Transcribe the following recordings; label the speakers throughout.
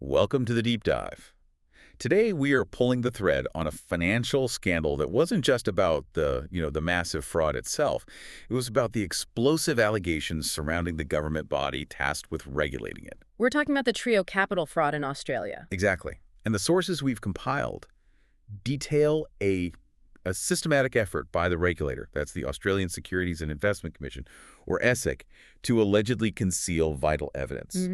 Speaker 1: Welcome to the deep dive. Today we are pulling the thread on a financial scandal that wasn't just about the massive fraud itself. It was about the explosive allegations surrounding the government body tasked with regulating it.
Speaker 2: We're talking about the Trio Capital fraud in Australia.
Speaker 1: Exactly. And the sources we've compiled detail a systematic effort by the regulator, that's the Australian Securities and Investment Commission, or ASIC, to allegedly conceal vital evidence.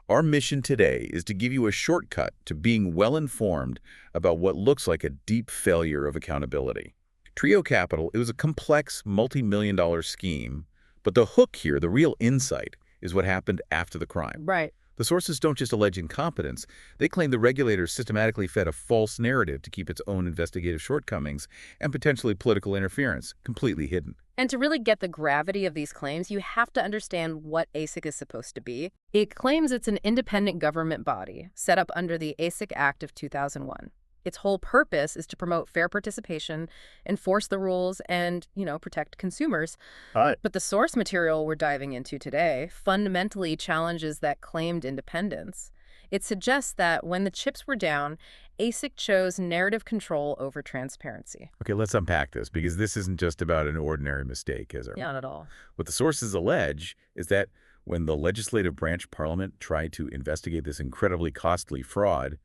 Speaker 1: Our mission today is to give you a shortcut to being well-informed about what looks like a deep failure of accountability. Trio Capital, it was a complex, multi-million-dollar scheme, but the hook here, the real insight, is what happened after the crime.
Speaker 2: Right.
Speaker 1: The sources don't just allege incompetence. They claim the regulators systematically fed a false narrative to keep its own investigative shortcomings and potentially political interference completely hidden.
Speaker 2: And to really get the gravity of these claims, you have to understand what ASIC is supposed to be. It claims it's an independent government body set up under the ASIC Act of 2001. Its whole purpose is to promote fair participation, enforce the rules, and, protect consumers.
Speaker 3: Right.
Speaker 2: But the source material we're diving into today fundamentally challenges that claimed independence. It suggests that when the chips were down, ASIC chose narrative control over transparency.
Speaker 1: Okay, let's unpack this, because this isn't just about an ordinary mistake, is it?
Speaker 2: Not at all.
Speaker 1: What the sources allege is that when the legislative branch parliament tried to investigate this incredibly costly fraud,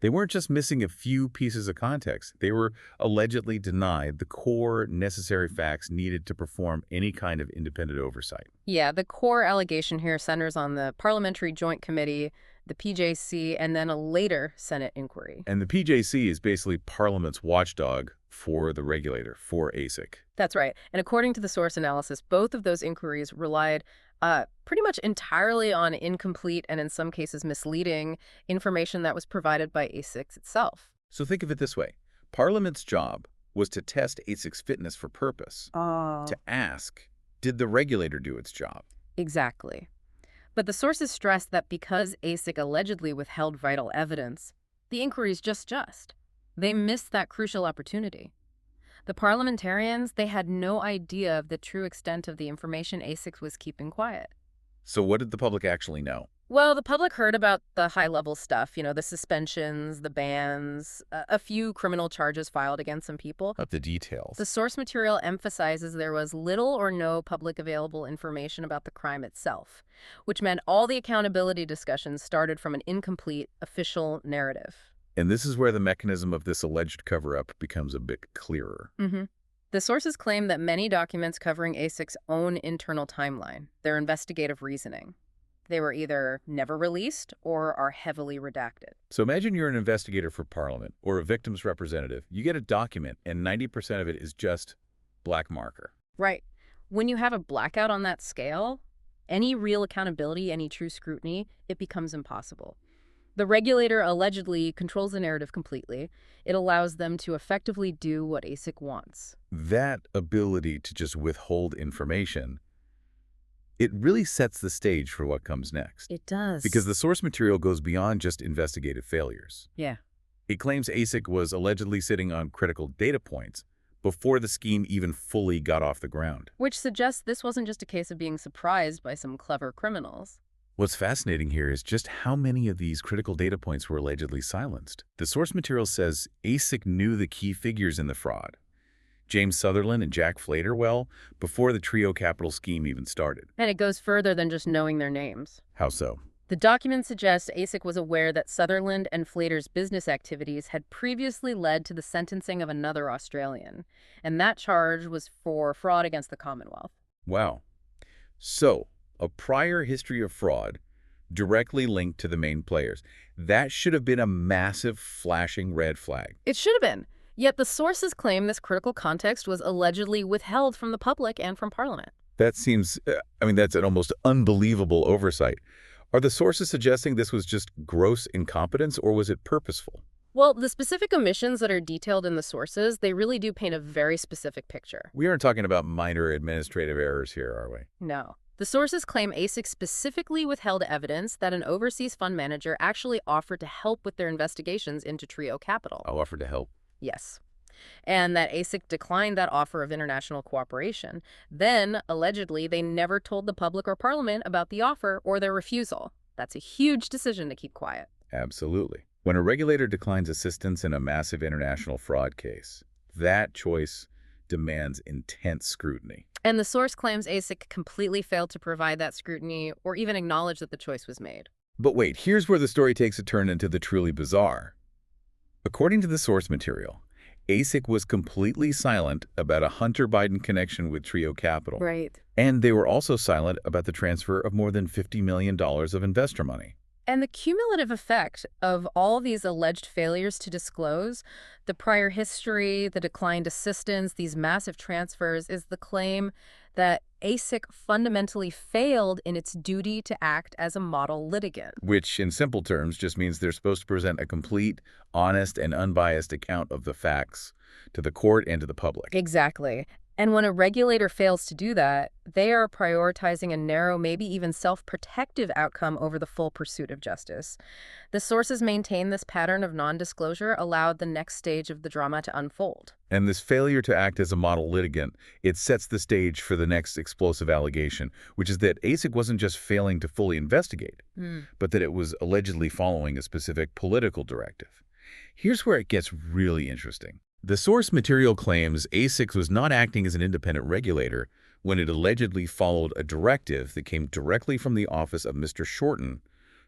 Speaker 1: they weren't just missing a few pieces of context. They were allegedly denied the core necessary facts needed to perform any kind of independent oversight.
Speaker 2: Yeah, the core allegation here centers on the Parliamentary Joint Committee, the PJC, and then a later Senate inquiry.
Speaker 1: And the PJC is basically Parliament's watchdog for the regulator, for ASIC.
Speaker 2: That's right. And according to the source analysis, both of those inquiries relied pretty much entirely on incomplete and in some cases misleading information that was provided by ASIC itself.
Speaker 1: So think of it this way. Parliament's job was to test ASIC's fitness for purpose, to ask, did the regulator do its job?
Speaker 2: Exactly. But the sources stress that because ASIC allegedly withheld vital evidence, the inquiry is just. They missed that crucial opportunity. The parliamentarians, they had no idea of the true extent of the information ASIC was keeping quiet.
Speaker 1: So what did the public actually know?
Speaker 2: Well, the public heard about the high-level stuff, the suspensions, the bans, a few criminal charges filed against some people.
Speaker 1: Of the details.
Speaker 2: The source material emphasizes there was little or no public available information about the crime itself, which meant all the accountability discussions started from an incomplete official narrative.
Speaker 1: And this is where the mechanism of this alleged cover-up becomes a bit clearer.
Speaker 2: The sources claim that many documents covering ASIC's own internal timeline, their investigative reasoning, they were either never released or are heavily redacted.
Speaker 1: So imagine you're an investigator for Parliament or a victim's representative. You get a document and 90% of it is just black marker.
Speaker 2: Right. When you have a blackout on that scale, any real accountability, any true scrutiny, it becomes impossible. The regulator allegedly controls the narrative completely. It allows them to effectively do what ASIC wants.
Speaker 1: That ability to just withhold information, it really sets the stage for what comes next.
Speaker 2: It does.
Speaker 1: Because the source material goes beyond just investigative failures.
Speaker 2: Yeah.
Speaker 1: It claims ASIC was allegedly sitting on critical data points before the scheme even fully got off the ground.
Speaker 2: Which suggests this wasn't just a case of being surprised by some clever criminals.
Speaker 1: What's fascinating here is just how many of these critical data points were allegedly silenced. The source material says ASIC knew the key figures in the fraud. James Sutherland and Jack Flater, before the Trio Capital scheme even started.
Speaker 2: And it goes further than just knowing their names.
Speaker 1: How so?
Speaker 2: The document suggests ASIC was aware that Sutherland and Flater's business activities had previously led to the sentencing of another Australian, and that charge was for fraud against the Commonwealth.
Speaker 1: Wow. So, a prior history of fraud directly linked to the main players. That should have been a massive flashing red flag.
Speaker 2: It should have been. Yet the sources claim this critical context was allegedly withheld from the public and from Parliament.
Speaker 1: That seems, that's an almost unbelievable oversight. Are the sources suggesting this was just gross incompetence, or was it purposeful?
Speaker 2: Well, the specific omissions that are detailed in the sources, they really do paint a very specific picture.
Speaker 1: We aren't talking about minor administrative errors here, are we?
Speaker 2: No. The sources claim ASIC specifically withheld evidence that an overseas fund manager actually offered to help with their investigations into Trio Capital.
Speaker 1: Oh, offered to help?
Speaker 2: Yes. And that ASIC declined that offer of international cooperation. Then, allegedly, they never told the public or Parliament about the offer or their refusal. That's a huge decision to keep quiet.
Speaker 1: Absolutely. When a regulator declines assistance in a massive international fraud case, that choice demands intense scrutiny.
Speaker 2: And the source claims ASIC completely failed to provide that scrutiny or even acknowledge that the choice was made.
Speaker 1: But wait, here's where the story takes a turn into the truly bizarre. According to the source material, ASIC was completely silent about a Hunter Biden connection with Trio Capital.
Speaker 2: Right.
Speaker 1: And they were also silent about the transfer of more than $50 million of investor money.
Speaker 2: And the cumulative effect of all these alleged failures to disclose, the prior history, the declined assistance, these massive transfers, is the claim that ASIC fundamentally failed in its duty to act as a model litigant.
Speaker 1: Which, in simple terms, just means they're supposed to present a complete, honest, and unbiased account of the facts to the court and to the public.
Speaker 2: Exactly. And when a regulator fails to do that, they are prioritizing a narrow, maybe even self-protective outcome over the full pursuit of justice. The sources maintain this pattern of non-disclosure allowed the next stage of the drama to unfold.
Speaker 1: And this failure to act as a model litigant, it sets the stage for the next explosive allegation, which is that ASIC wasn't just failing to fully investigate, but that it was allegedly following a specific political directive. Here's where it gets really interesting. The source material claims ASIC was not acting as an independent regulator when it allegedly followed a directive that came directly from the office of Mr. Shorten,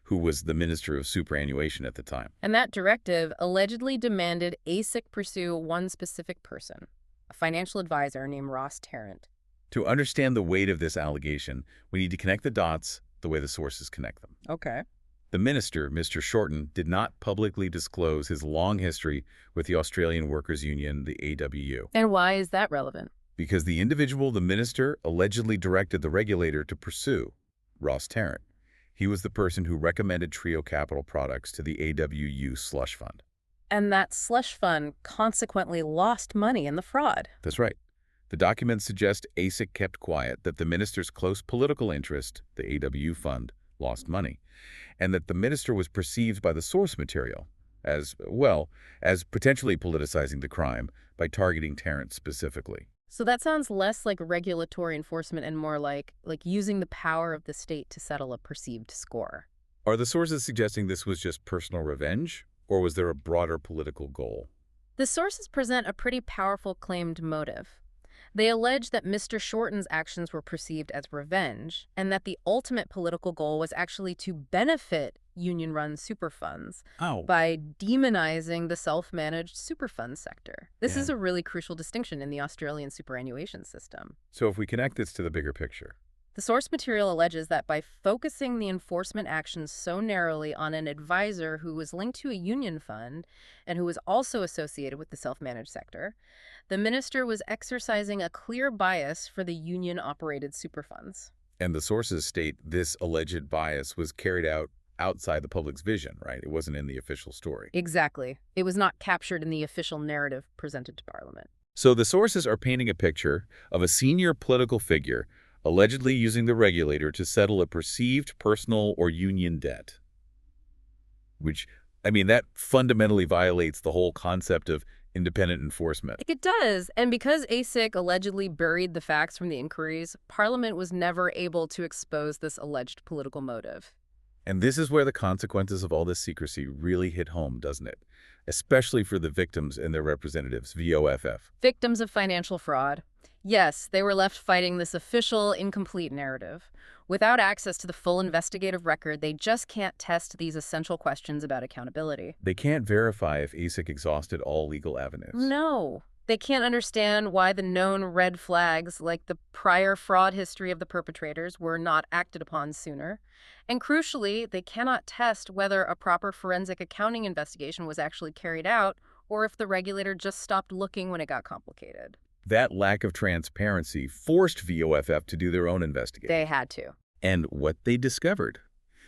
Speaker 1: who was the Minister of Superannuation at the time.
Speaker 2: And that directive allegedly demanded ASIC pursue one specific person, a financial advisor named Ross Tarrant.
Speaker 1: To understand the weight of this allegation, we need to connect the dots the way the sources connect them.
Speaker 2: Okay.
Speaker 1: The minister, Mr. Shorten, did not publicly disclose his long history with the Australian Workers' Union, the AWU.
Speaker 2: And why is that relevant?
Speaker 1: Because the individual the minister allegedly directed the regulator to pursue, Ross Tarrant. He was the person who recommended Trio Capital products to the AWU slush fund.
Speaker 2: And that slush fund consequently lost money in the fraud.
Speaker 1: That's right. The documents suggest ASIC kept quiet that the minister's close political interest, the AWU fund, lost money, and that the minister was perceived by the source material as, well, as potentially politicizing the crime by targeting Tarrant specifically.
Speaker 2: So that sounds less like regulatory enforcement and more like using the power of the state to settle a perceived score.
Speaker 1: Are the sources suggesting this was just personal revenge, or was there a broader political goal?
Speaker 2: The sources present a pretty powerful claimed motive. They allege that Mr. Shorten's actions were perceived as revenge, and that the ultimate political goal was actually to benefit union-run superfunds by demonizing the self-managed superfund sector. This is a really crucial distinction in the Australian superannuation system.
Speaker 1: So if we connect this to the bigger picture,
Speaker 2: the source material alleges that by focusing the enforcement actions so narrowly on an advisor who was linked to a union fund and who was also associated with the self-managed sector, the minister was exercising a clear bias for the union-operated superfunds.
Speaker 1: And the sources state this alleged bias was carried out outside the public's vision, right? It wasn't in the official story.
Speaker 2: Exactly. It was not captured in the official narrative presented to Parliament.
Speaker 1: So the sources are painting a picture of a senior political figure allegedly using the regulator to settle a perceived personal or union debt. Which, that fundamentally violates the whole concept of independent enforcement.
Speaker 2: It does. And because ASIC allegedly buried the facts from the inquiries, Parliament was never able to expose this alleged political motive.
Speaker 1: And this is where the consequences of all this secrecy really hit home, doesn't it? Especially for the victims and their representatives, VOFF.
Speaker 2: Victims of financial fraud. Yes, they were left fighting this official, incomplete narrative. Without access to the full investigative record, they just can't test these essential questions about accountability.
Speaker 1: They can't verify if ASIC exhausted all legal avenues.
Speaker 2: No. They can't understand why the known red flags, like the prior fraud history of the perpetrators, were not acted upon sooner. And crucially, they cannot test whether a proper forensic accounting investigation was actually carried out or if the regulator just stopped looking when it got complicated.
Speaker 1: That lack of transparency forced VOFF to do their own investigation.
Speaker 2: They had to.
Speaker 1: And what they discovered,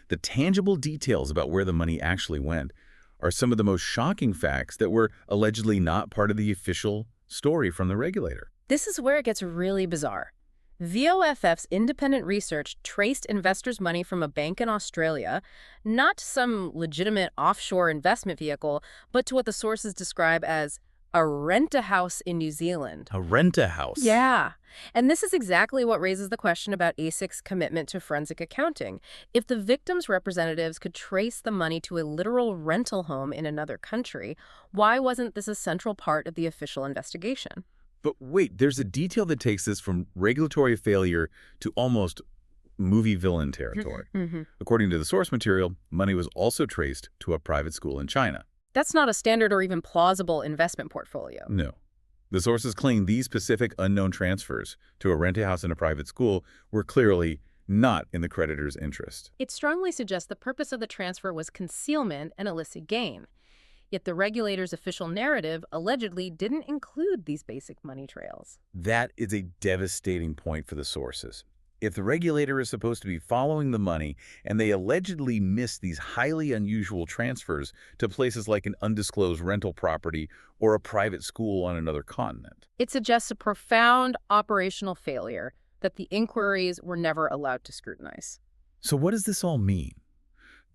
Speaker 1: the tangible details about where the money actually went, are some of the most shocking facts that were allegedly not part of the official story from the regulator.
Speaker 2: This is where it gets really bizarre. VOFF's independent research traced investors' money from a bank in Australia, not some legitimate offshore investment vehicle, but to what the sources describe as A rent-a-house in New Zealand.
Speaker 1: A rent-a-house.
Speaker 2: Yeah. And this is exactly what raises the question about ASIC's commitment to forensic accounting. If the victims' representatives could trace the money to a literal rental home in another country, why wasn't this a central part of the official investigation?
Speaker 1: But wait, there's a detail that takes this from regulatory failure to almost movie villain territory. According to the source material, money was also traced to a private school in China.
Speaker 2: That's not a standard or even plausible investment portfolio.
Speaker 1: No. The sources claim these specific unknown transfers to a rent-a-house and a private school were clearly not in the creditor's interest.
Speaker 2: It strongly suggests the purpose of the transfer was concealment and illicit gain. Yet the regulator's official narrative allegedly didn't include these basic money trails.
Speaker 1: That is a devastating point for the sources. If the regulator is supposed to be following the money and they allegedly miss these highly unusual transfers to places like an undisclosed rental property or a private school on another continent.
Speaker 2: It suggests a profound operational failure that the inquiries were never allowed to scrutinize.
Speaker 1: So what does this all mean?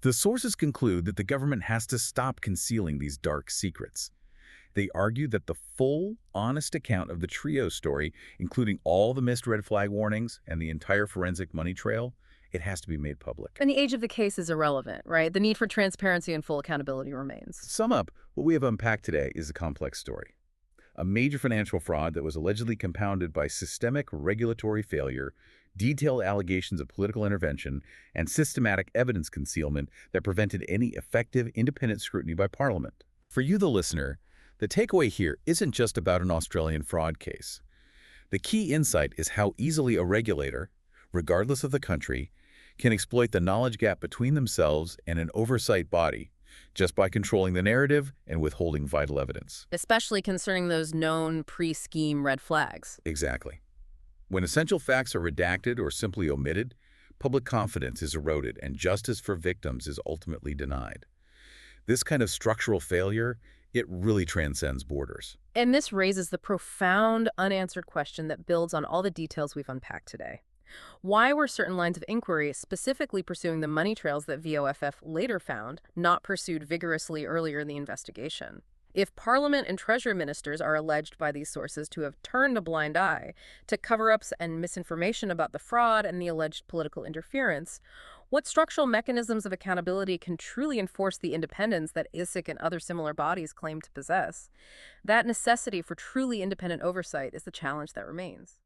Speaker 1: The sources conclude that the government has to stop concealing these dark secrets. They argue that the full, honest account of the trio story, including all the missed red flag warnings and the entire forensic money trail, it has to be made public.
Speaker 2: And the age of the case is irrelevant, right? The need for transparency and full accountability remains.
Speaker 1: To sum up, what we have unpacked today is a complex story. A major financial fraud that was allegedly compounded by systemic regulatory failure, detailed allegations of political intervention, and systematic evidence concealment that prevented any effective independent scrutiny by Parliament. For you, the listener, the takeaway here isn't just about an Australian fraud case. The key insight is how easily a regulator, regardless of the country, can exploit the knowledge gap between themselves and an oversight body just by controlling the narrative and withholding vital evidence.
Speaker 2: Especially concerning those known pre-scheme red flags.
Speaker 1: Exactly. When essential facts are redacted or simply omitted, public confidence is eroded and justice for victims is ultimately denied. This kind of structural failure, it really transcends borders.
Speaker 2: And this raises the profound unanswered question that builds on all the details we've unpacked today. Why were certain lines of inquiry, specifically pursuing the money trails that VOFF later found, not pursued vigorously earlier in the investigation? If Parliament and Treasury ministers are alleged by these sources to have turned a blind eye to cover-ups and misinformation about the fraud and the alleged political interference, what structural mechanisms of accountability can truly enforce the independence that ASIC and other similar bodies claim to possess? That necessity for truly independent oversight is the challenge that remains.